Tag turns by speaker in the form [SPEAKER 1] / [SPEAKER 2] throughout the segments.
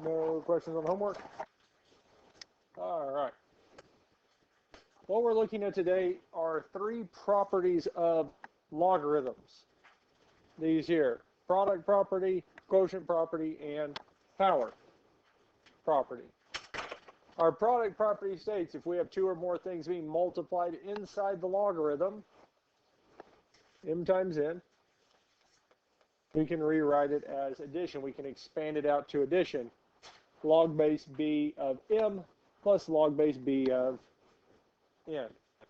[SPEAKER 1] No questions on homework? All right. What we're looking at today are three properties of logarithms. These here, product property, quotient property, and power property. Our product property states if we have two or more things being multiplied inside the logarithm, m times n, we can rewrite it as addition. We can expand it out to addition. Log base b of m plus log base b of n.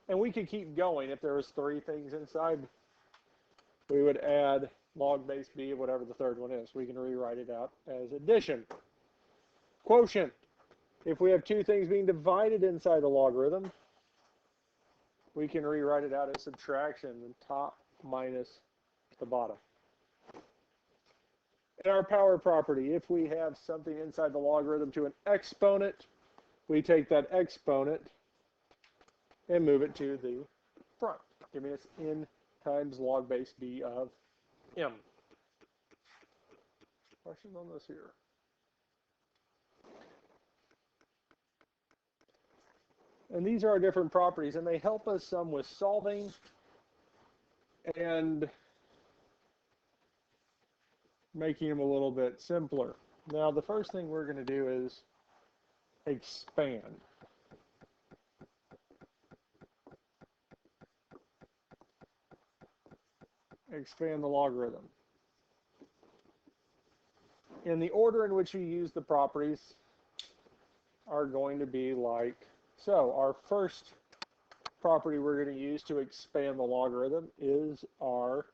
[SPEAKER 1] And we could keep going. If there was three things inside, we would add log base b of whatever the third one is. We can rewrite it out as addition. Quotient. If we have two things being divided inside the logarithm, we can rewrite it out as subtraction, the top minus the bottom. In our power property, if we have something inside the logarithm to an exponent, we take that exponent and move it to the front, giving us n times log base b of m. Questions on this here? And these are our different properties, and they help us some with solving and making them a little bit simpler. Now, the first thing we're going to do is expand. Expand the logarithm. And the order in which you use the properties are going to be like so. Our first property we're going to use to expand the logarithm is our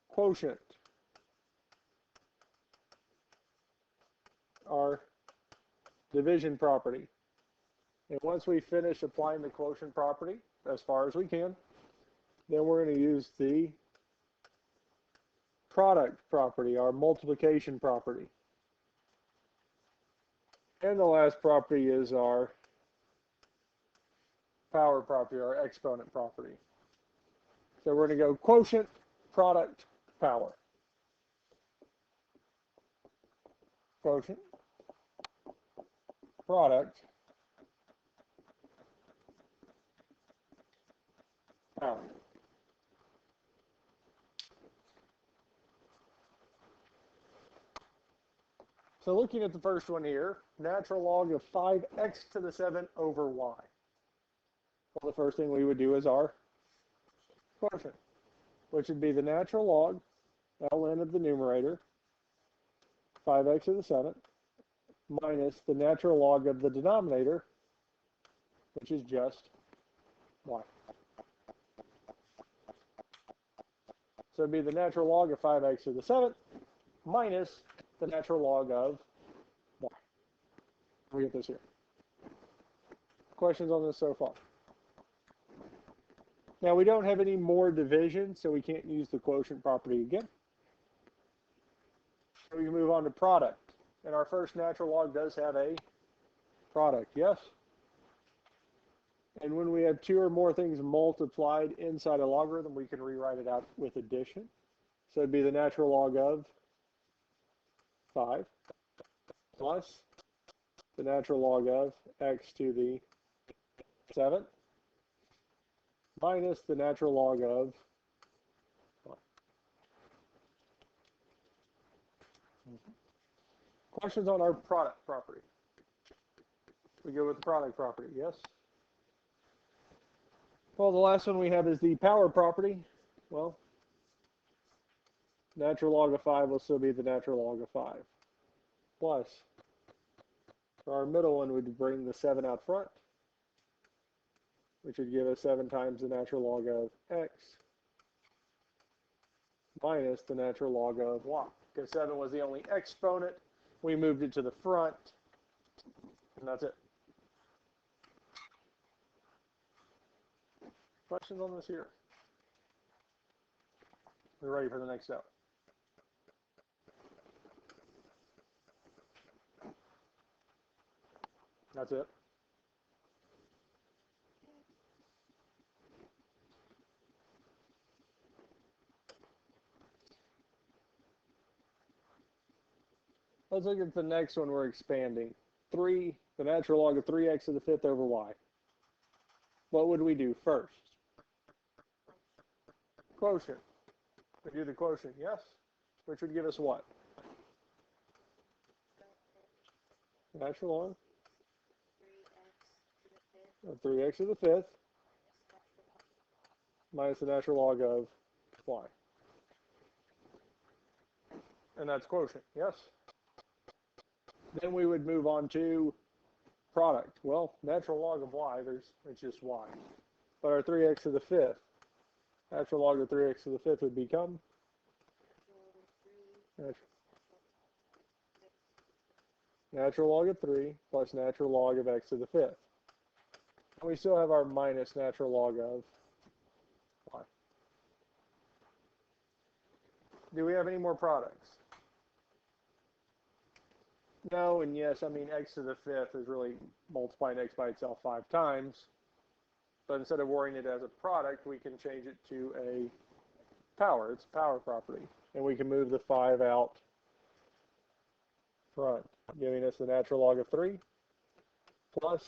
[SPEAKER 1] quotient. Our division property. And once we finish applying the quotient property, as far as we can, then we're going to use the product property, our multiplication property. And the last property is our power property, our exponent property. So we're going to go quotient, product, power. Quotient, product, power. So looking at the first one here, natural log of 5x to the 7 over y. Well, the first thing we would do is our quotient, which would be the natural log, ln of the numerator, 5x to the 7, minus the natural log of the denominator, which is just y. So it would be the natural log of 5x to the 7 minus the natural log of y. We get this here. Questions on this so far? Now we don't have any more division, so we can't use the quotient property again. So we can move on to product. And our first natural log does have a product, yes? And when we have two or more things multiplied inside a logarithm, we can rewrite it out with addition. So it'd be the natural log of 5 plus the natural log of x to the 7 minus the natural log of 1. Questions on our product property? We go with the product property, yes? Well, the last one we have is the power property. Well, natural log of 5 will still be the natural log of 5. Plus, for our middle one, we'd bring the 7 out front, which would give us 7 times the natural log of x minus the natural log of y. Because 7 was the only exponent, we moved it to the front, and that's it. Questions on this here? We're ready for the next step. That's it. Let's look at the next one we're expanding. 3, the natural log of 3x to the fifth over y. What would we do first? Quotient. We do the quotient, yes? Which would give us what? Natural log of 3x to the fifth minus the natural log of y. And that's quotient, yes? Then we would move on to product. Well, natural log of y, it's just y. But our 3x to the fifth, natural log of 3x to the fifth would become natural log of 3 plus natural log of x to the fifth. And we still have our minus natural log of y. Do we have any more products? No, and yes, I mean, x to the fifth is really multiplying x by itself 5 times. But instead of worrying it as a product, we can change it to a power. It's a power property. And we can move the 5 out front, giving us the natural log of 3 plus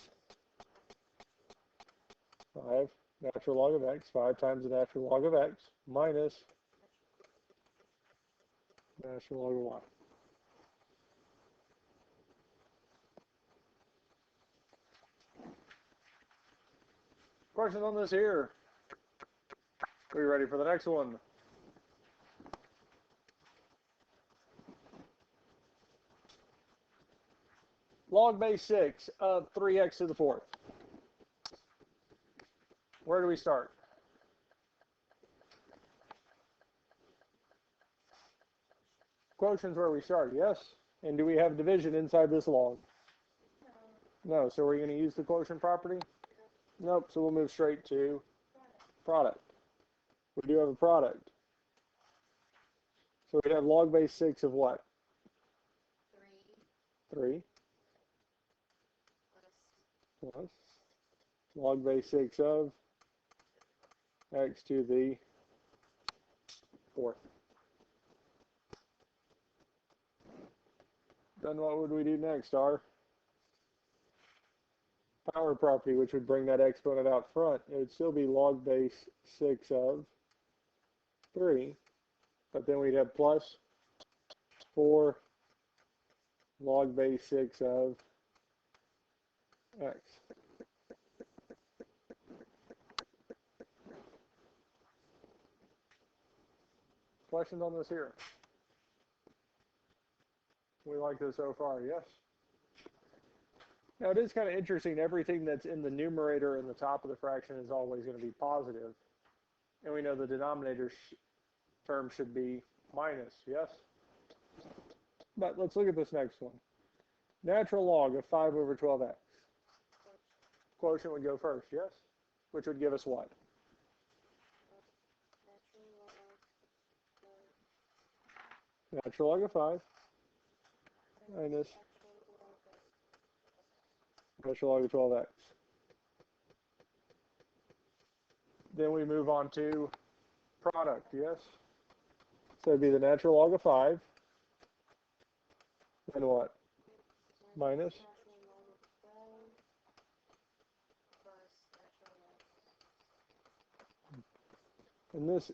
[SPEAKER 1] 5 natural log of x, 5 times the natural log of x, minus natural log of y. Questions on this here? Are we ready for the next one? Log base 6 of 3x to the fourth. Where do we start? Quotient's where we start, yes? And do we have division inside this log? No. So we're going to use the quotient property? Nope. So we'll move straight to product. We do have a product. So we have log base 6 of what? 3. Plus log base 6 of x to the fourth. Then what would we do next? Our power property, which would bring that exponent out front. It would still be log base 6 of 3, but then we'd have plus 4 log base 6 of x. Questions on this here? We like this so far, yes? Now it is kind of interesting, everything that's in the numerator and the top of the fraction is always going to be positive. And we know the denominator term should be minus, yes? But let's look at this next one. Natural log of 5 over 12x. Quotient would go first, yes? Which would give us what? Natural log of 5 minus natural log of 12x. Then we move on to product, yes? So it'd be the natural log of 5. Then what? Minus? And this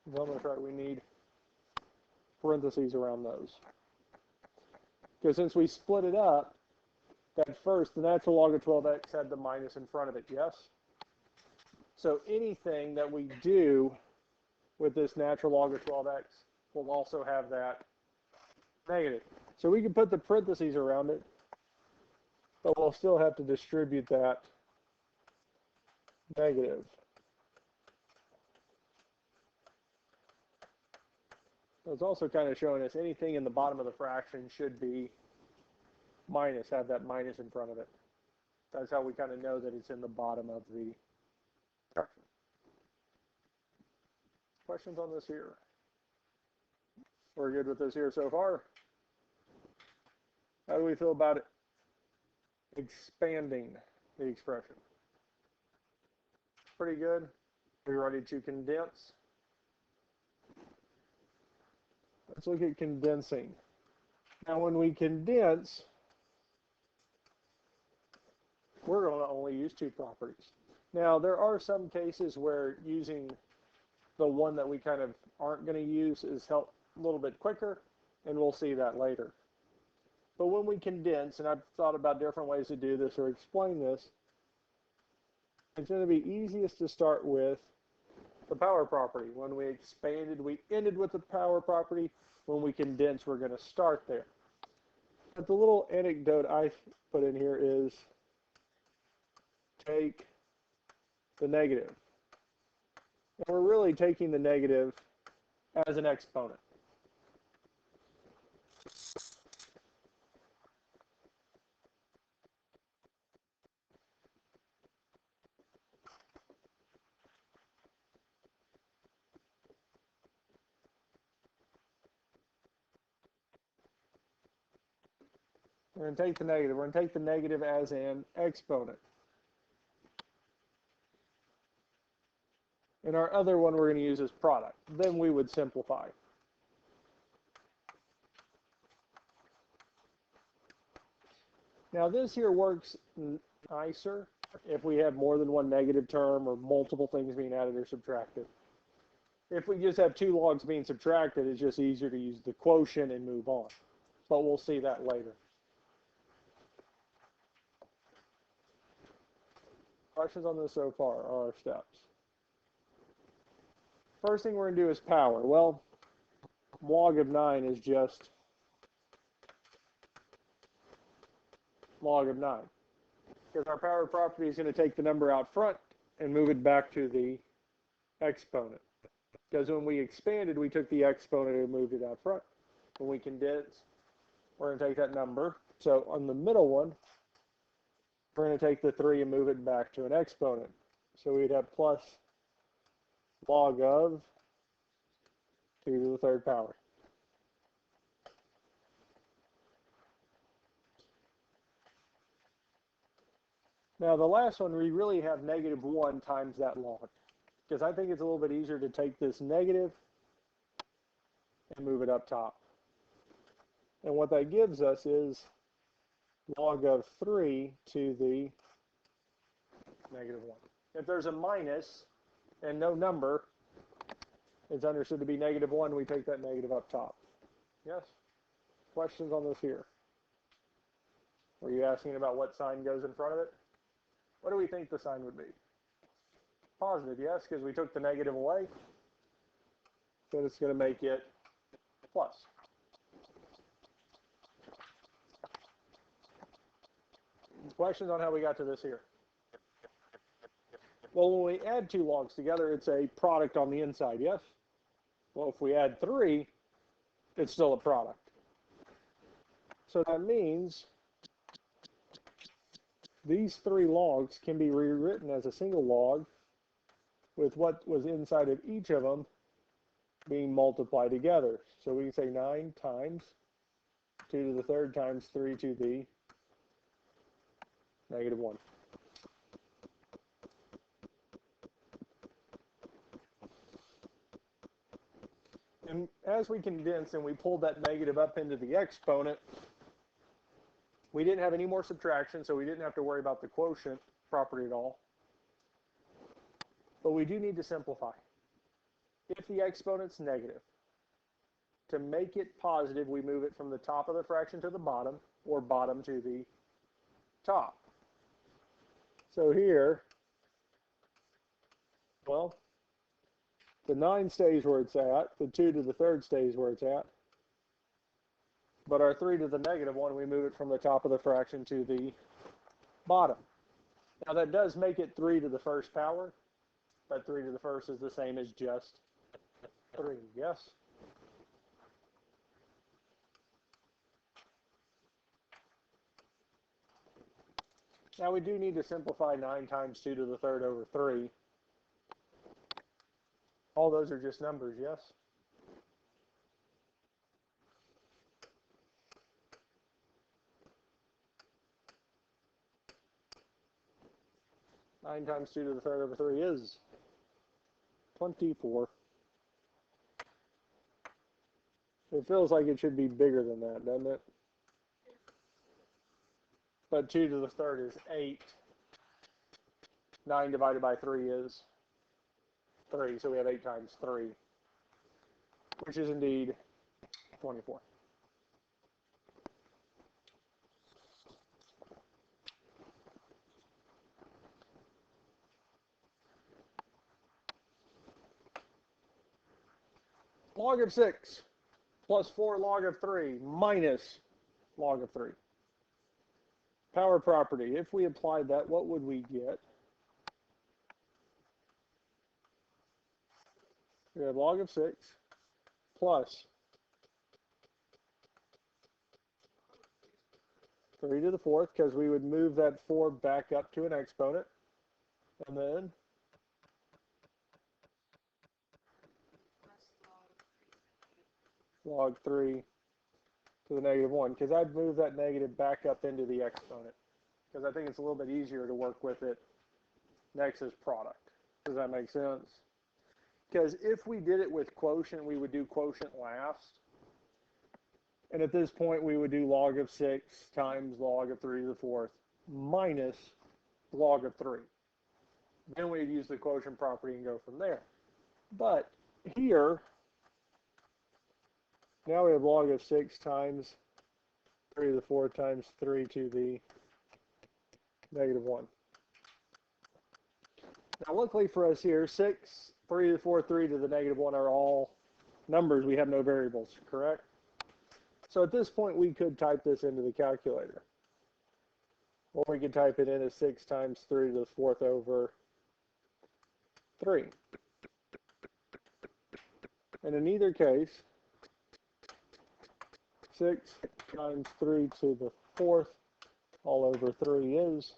[SPEAKER 1] is almost right. We need parentheses around those. Because since we split it up, that first, the natural log of 12x had the minus in front of it, yes? So anything that we do with this natural log of 12x will also have that negative. So we can put the parentheses around it, but we'll still have to distribute that negative. So it's also kind of showing us anything in the bottom of the fraction should be minus, have that minus in front of it. That's how we kind of know that it's in the bottom of the fraction. Questions on this here? We're good with this here so far. How do we feel about it? Expanding the expression. Pretty good. Are we ready to condense? Let's look at condensing. Now, when we condense, we're going to only use two properties. Now, there are some cases where using the one that we kind of aren't going to use is a little bit quicker, and we'll see that later. But when we condense, and I've thought about different ways to do this or explain this, it's going to be easiest to start with the power property. When we expanded, we ended with the power property. When we condense, we're going to start there. But the little anecdote I put in here is take the negative. And we're really taking the negative as an exponent. We're going to take the negative. We're going to take the negative as an exponent. And our other one we're going to use as product. Then we would simplify. Now this here works nicer if we have more than one negative term or multiple things being added or subtracted. If we just have two logs being subtracted, it's just easier to use the quotient and move on. But we'll see that later. Questions on this so far are our steps. First thing we're going to do is power. Well, log of 9 is just log of 9. Because our power property is going to take the number out front and move it back to the exponent. Because when we expanded, we took the exponent and moved it out front. When we condense, we're going to take that number. So on the middle one, we're going to take the 3 and move it back to an exponent. So we'd have plus log of 2 to the third power. Now the last one, we really have negative 1 times that log. Because I think it's a little bit easier to take this negative and move it up top. And what that gives us is log of 3 to the negative 1. If there's a minus and no number, it's understood to be negative 1, we take that negative up top. Yes? Questions on this here? Were you asking about what sign goes in front of it? What do we think the sign would be? Positive, yes, because we took the negative away. So it's going to make it plus. Questions on how we got to this here? Well, when we add two logs together, it's a product on the inside, yes? Well, if we add 3, it's still a product. So that means these 3 logs can be rewritten as a single log with what was inside of each of them being multiplied together. So we can say 9 times 2 to the third times 3 to the negative 1. And as we condense and we pulled that negative up into the exponent, we didn't have any more subtraction, so we didn't have to worry about the quotient property at all. But we do need to simplify. If the exponent's negative, to make it positive, we move it from the top of the fraction to the bottom, or bottom to the top. So here, well, the 9 stays where it's at, the 2 to the third stays where it's at, but our 3 to the negative 1, we move it from the top of the fraction to the bottom. Now that does make it 3 to the first power, but 3 to the first is the same as just 3, yes? Now we do need to simplify 9 times 2 to the third over 3. All those are just numbers, yes? Nine times 2 to the third over 3 is 24. It feels like it should be bigger than that, doesn't it? But 2 to the third is 8. 9 divided by 3 is 3. So we have 8 times 3, which is indeed 24. Log of 6 plus 4 log of 3 minus log of 3. Power property. If we applied that, what would we get? We have log of 6 plus 3 to the fourth, because we would move that 4 back up to an exponent. And then log 3 to the negative 1, because I'd move that negative back up into the exponent, because I think it's a little bit easier to work with it next as product. Does that make sense? Because if we did it with quotient, we would do quotient last. And at this point, we would do log of 6 times log of 3 to the fourth minus log of 3. Then we'd use the quotient property and go from there. But here, now we have log of 6 times 3 to the fourth times 3 to the negative 1. Now, luckily for us here, 6, 3 to the fourth, 3 to the negative 1 are all numbers. We have no variables, correct? So at this point, we could type this into the calculator. Or we could type it in as 6 times 3 to the fourth over 3. And in either case, 6 times 3 to the fourth all over 3 is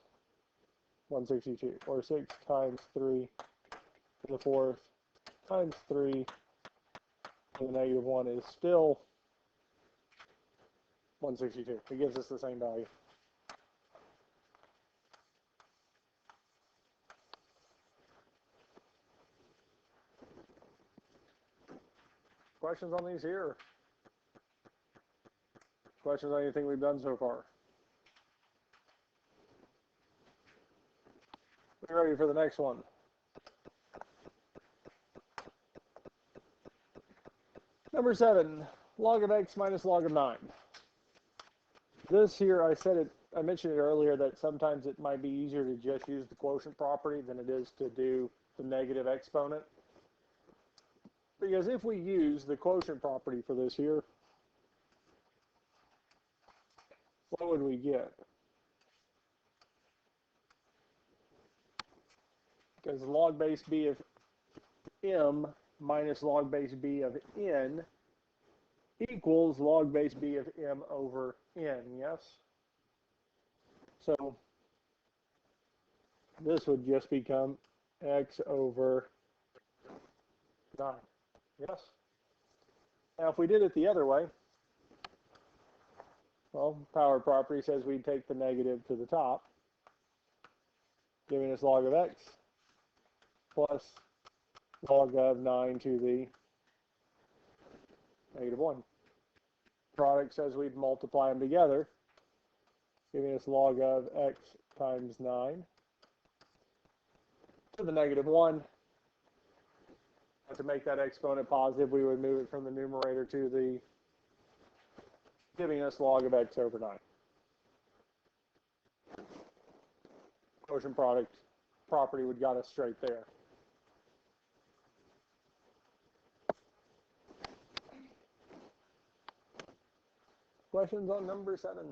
[SPEAKER 1] 162. Or 6 times 3 to the fourth times 3 to the negative 1 is still 162. It gives us the same value. Questions on these here? Questions on anything we've done so far? We're ready for the next one. Number 7, log of x minus log of 9. This here, I mentioned it earlier that sometimes it might be easier to just use the quotient property than it is to do the negative exponent. Because if we use the quotient property for this here, what would we get? Because log base b of m minus log base b of n equals log base b of m over n, yes? So this would just become x over 9, yes? Now if we did it the other way, well, power property says we'd take the negative to the top, giving us log of x plus log of 9 to the negative 1. Product says we'd multiply them together, giving us log of x times 9 to the negative 1. And to make that exponent positive, we would move it from the numerator to the, giving us log of x over 9. Quotient product property would got us straight there. Questions on number 7?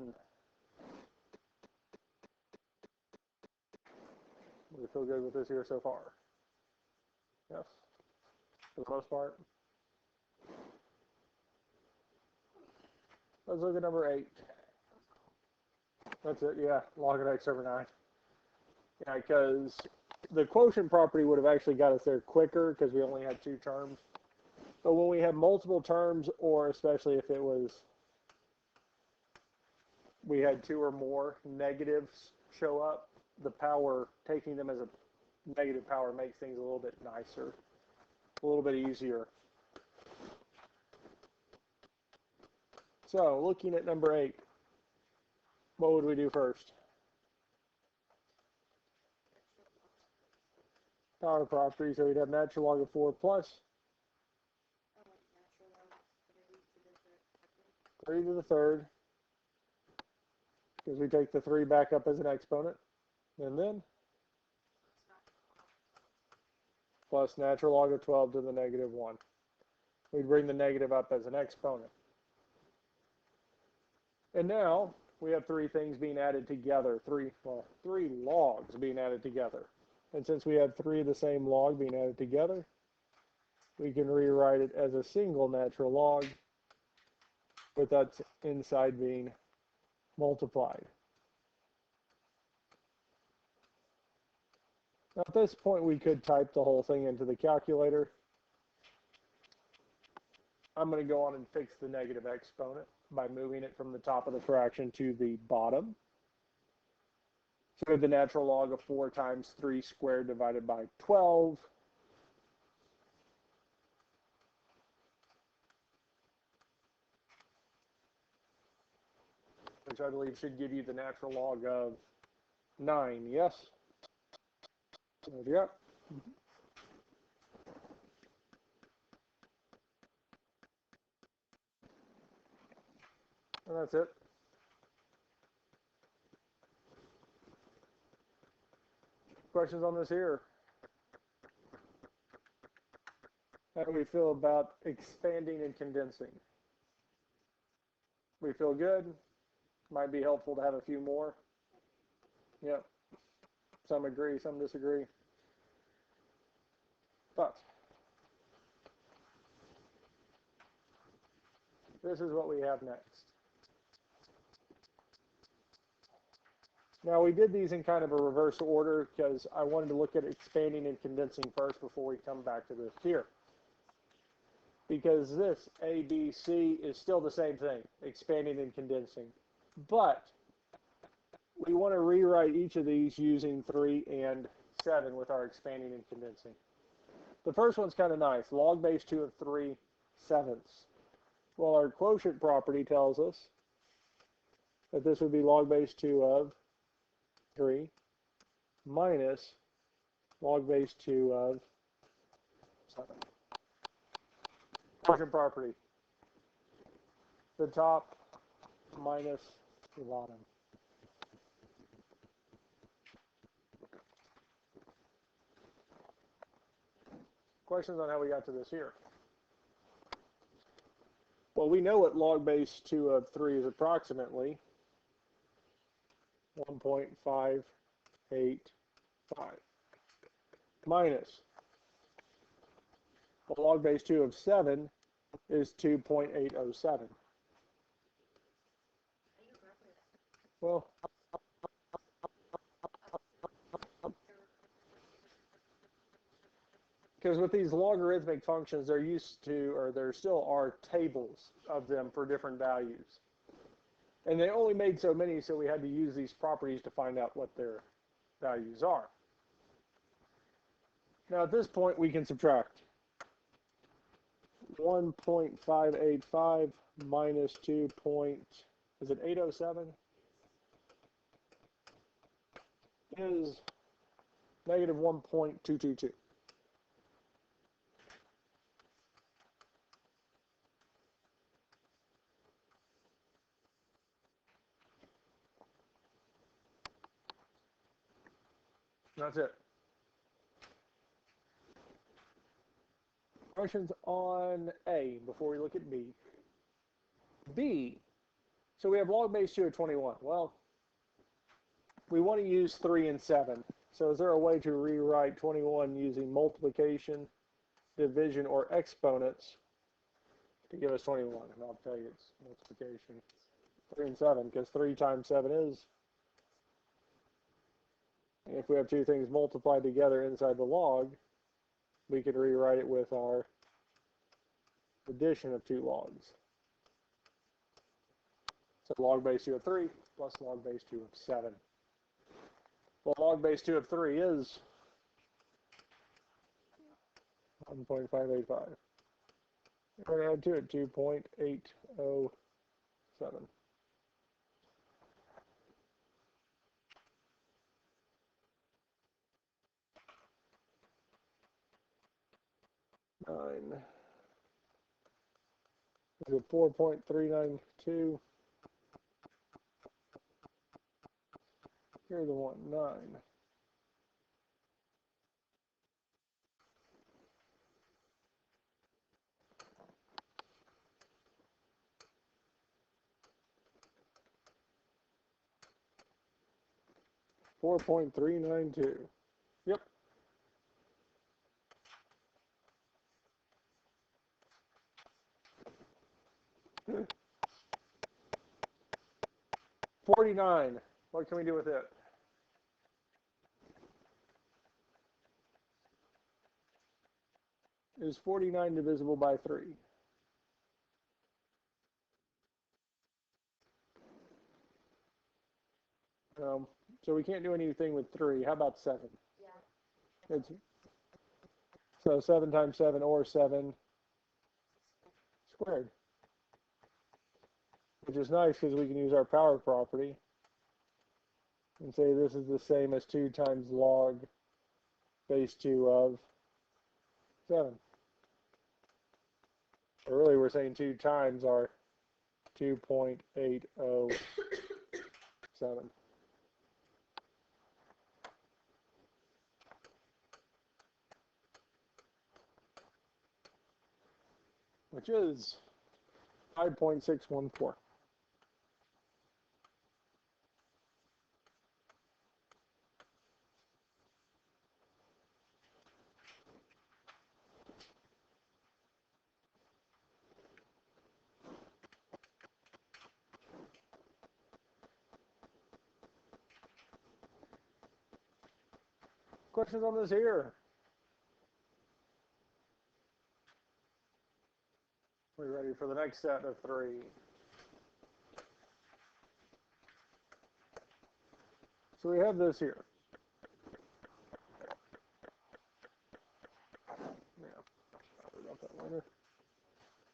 [SPEAKER 1] We feel good with this here so far? Yes? For the most part? Let's look at number 8. That's it, yeah, log of x over 9. Yeah, because the quotient property would have actually got us there quicker because we only had 2 terms. But when we have multiple terms, or especially if it was, we had 2 or more negatives show up, the power, taking them as a negative power makes things a little bit nicer, a little bit easier. So looking at number 8, what would we do first? Power property, so we'd have natural log of 4 plus 3 to the third, because we take the 3 back up as an exponent, and then plus natural log of 12 to the negative 1. We'd bring the negative up as an exponent. And now we have 3 things being added together, 3 logs being added together. And since we have 3 of the same log being added together, we can rewrite it as a single natural log with that inside being multiplied. Now at this point, we could type the whole thing into the calculator. I'm going to go on and fix the negative exponent by moving it from the top of the fraction to the bottom. So we have the natural log of 4 times 3 squared divided by 12. Which I believe should give you the natural log of 9, yes? Yep. And that's it. Questions on this here? How do we feel about expanding and condensing? We feel good. Might be helpful to have a few more. Yep. Some agree, some disagree. But this is what we have next. Now we did these in kind of a reverse order because I wanted to look at expanding and condensing first before we come back to this here. Because this A, B, C is still the same thing, expanding and condensing. But we want to rewrite each of these using 3 and 7 with our expanding and condensing. The first one's kind of nice, log base 2 of 3/7. Well, our quotient property tells us that this would be log base 2 of 3 minus log base 2 of 7. Quotient property, the top minus the bottom. Questions on how we got to this here? Well, we know what log base 2 of 3 is approximately 1.585 minus, well, log base 2 of 7 is 2.807. Well, because with these logarithmic functions, they're used to, or there still are tables of them for different values. And they only made so many, so we had to use these properties to find out what their values are. Now at this point, we can subtract. 1.585 minus 807 is negative 1.222. That's it. Questions on A before we look at B. B, so we have log base 2 of 21. Well, we want to use 3 and 7. So is there a way to rewrite 21 using multiplication, division, or exponents to give us 21? And I'll tell you it's multiplication. 3 and 7, because 3 times 7 is. And if we have two things multiplied together inside the log, we could rewrite it with our addition of 2 logs. So log base 2 of 3 plus log base 2 of 7. Well, log base 2 of 3 is 1.585. We're going to add to it 2.807. Is it 4.392? Here's the one, 9. 4.392. Yep. $49. What can we do with it? Is 49 divisible by 3? So we can't do anything with 3. How about 7? Yeah. So 7 times 7 or 7 squared. Which is nice because we can use our power property and say this is the same as 2 times log base 2 of 7. Or really we're saying 2 times our 2.807. Which is 5.614. Questions on this here? We're ready for the next set of 3. So we have this here. Yeah, sorry about that later.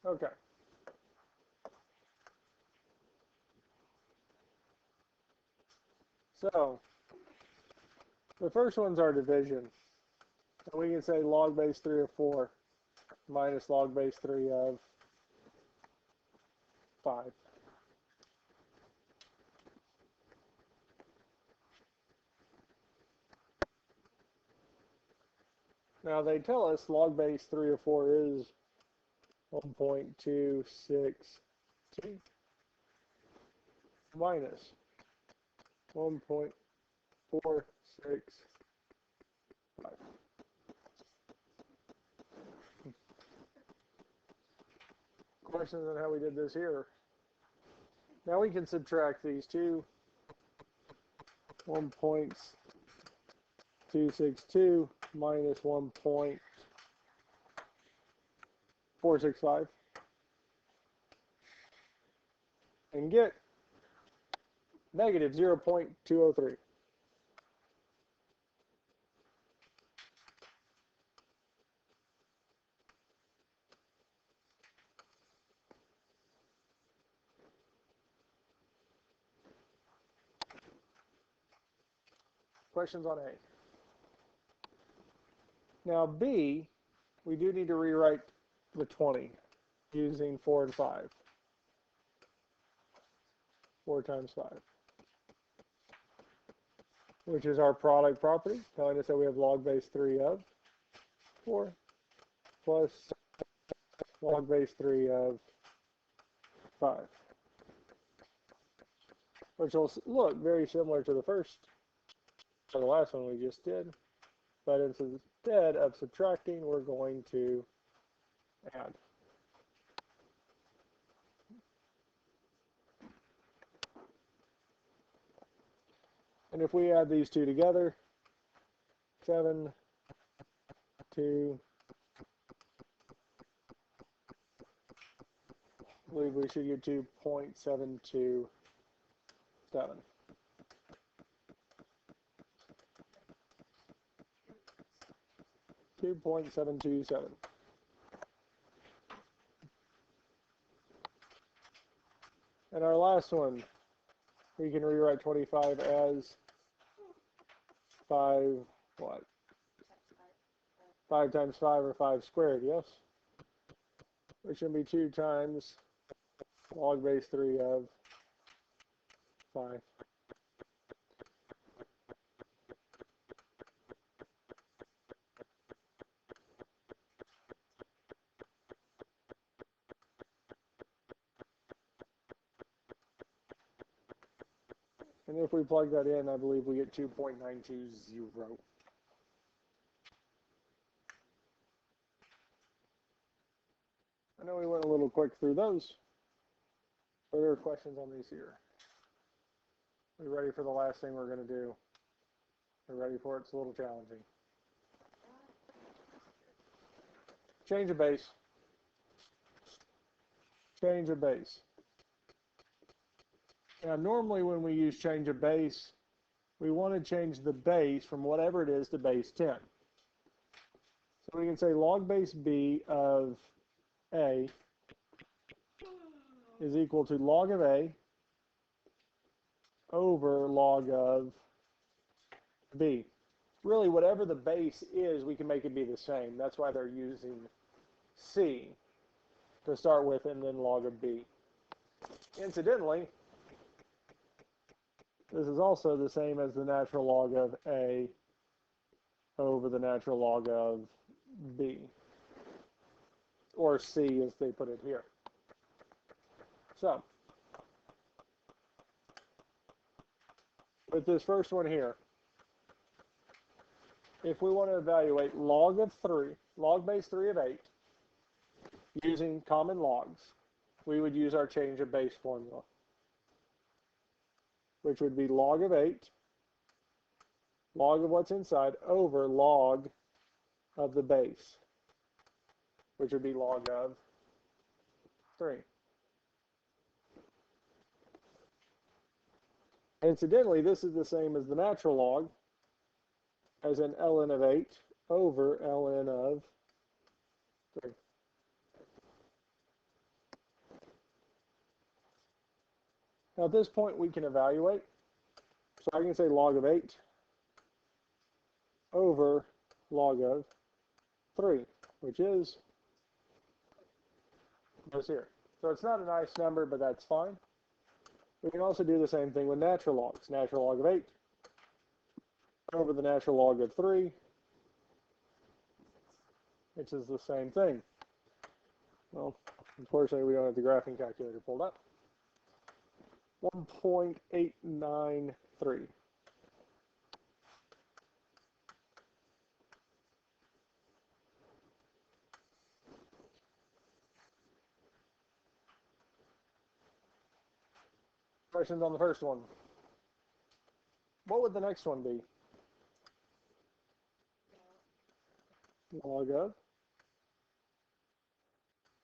[SPEAKER 1] Okay. So the first one's our division. And we can say log base 3 of 4 minus log base 3 of 5. Now they tell us log base 3 of 4 is 1.262 minus 1.465. Questions on how we did this here? Now we can subtract these two. 1.262 minus 1.465 and get negative 0.203. Questions on A? Now B, we do need to rewrite the 20 using 4 and 5. 4 times 5. Which is our product property, telling us that we have log base 3 of 4 plus log base 3 of 5. Which will look very similar to the first, or the last one we just did. But instead of subtracting, we're going to add. And if we add these two together, 7, 2, I believe we should get 2.727. 2.727. And our last one, we can rewrite 25 as 5, what? 5 times 5 or 5 squared, yes? Which should be 2 times log base 3 of 5. And if we plug that in, I believe we get 2.920. I know we went a little quick through those. Are there questions on these here? Are we ready for the last thing we're going to do? Are you ready for it? It's a little challenging. Change of base. Change of base. Now, normally when we use change of base, we want to change the base from whatever it is to base 10. So we can say log base b of a is equal to log of a over log of b. Really, whatever the base is, we can make it be the same. That's why they're using c to start with and then log of b. Incidentally, this is also the same as the natural log of a over the natural log of b, or c as they put it here. So, with this first one here, if we want to evaluate log of 3, log base 3 of 8, using common logs, we would use our change of base formula, which would be log of 8, log of what's inside, over log of the base, which would be log of 3. Incidentally, this is the same as the natural log, as an ln of 8 over ln of 3. Now at this point we can evaluate. So I can say log of 8 over log of 3, which is this here. So it's not a nice number, but that's fine. We can also do the same thing with natural logs. Natural log of 8 over the natural log of 3, which is the same thing. Well, unfortunately, we don't have the graphing calculator pulled up. 1.893. Questions on the first one? What would the next one be? Log of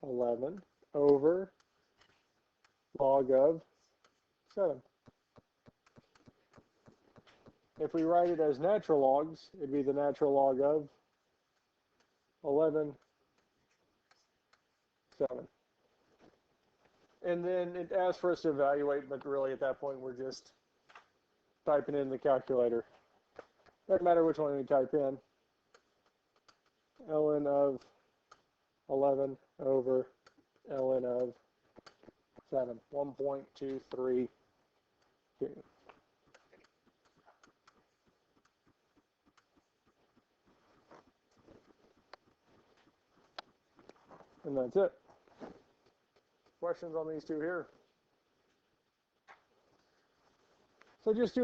[SPEAKER 1] 11 over log of 7. If we write it as natural logs, it'd be the natural log of 11, 7. And then it asks for us to evaluate, but really at that point we're just typing in the calculator. Doesn't matter which one we type in. ln of 11 over ln of 7, 1.232. And that's it. Questions on these two here? So just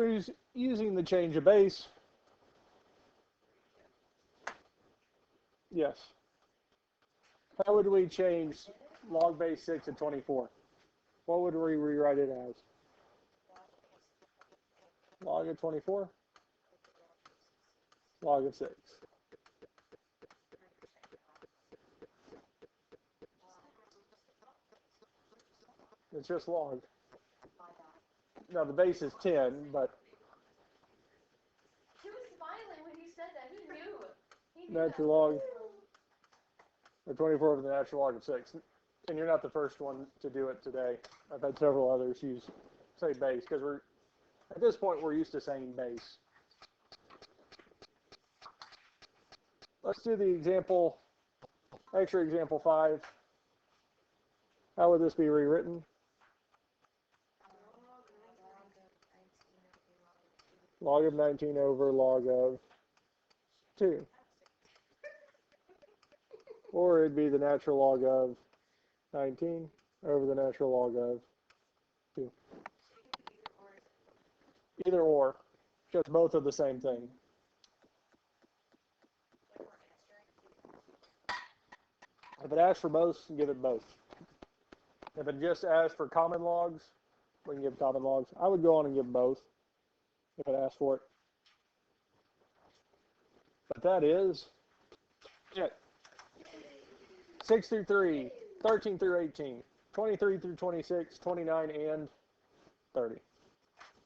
[SPEAKER 1] using the change of base. Yes. How would we change log base 6 to 24? What would we rewrite it as? Log of 24? Log of 6. It's just log. Now the base is 10, but
[SPEAKER 2] He was smiling when you said that. He knew. He knew
[SPEAKER 1] natural log of 24 over the natural log of 6. And you're not the first one to do it today. I've had several others say base, because at this point we're used to saying base. Let's do the example, extra example 5. How would this be rewritten? Log of 19 over log of 2. Or it'd be the natural log of 19 over the natural log of 2. Either or, because both are the same thing. If it asks for both, give it both. If it just asks for common logs, we can give common logs. I would go on and give both if it asks for it. But that is it. 6 through 3, 13 through 18, 23 through 26, 29, and 30.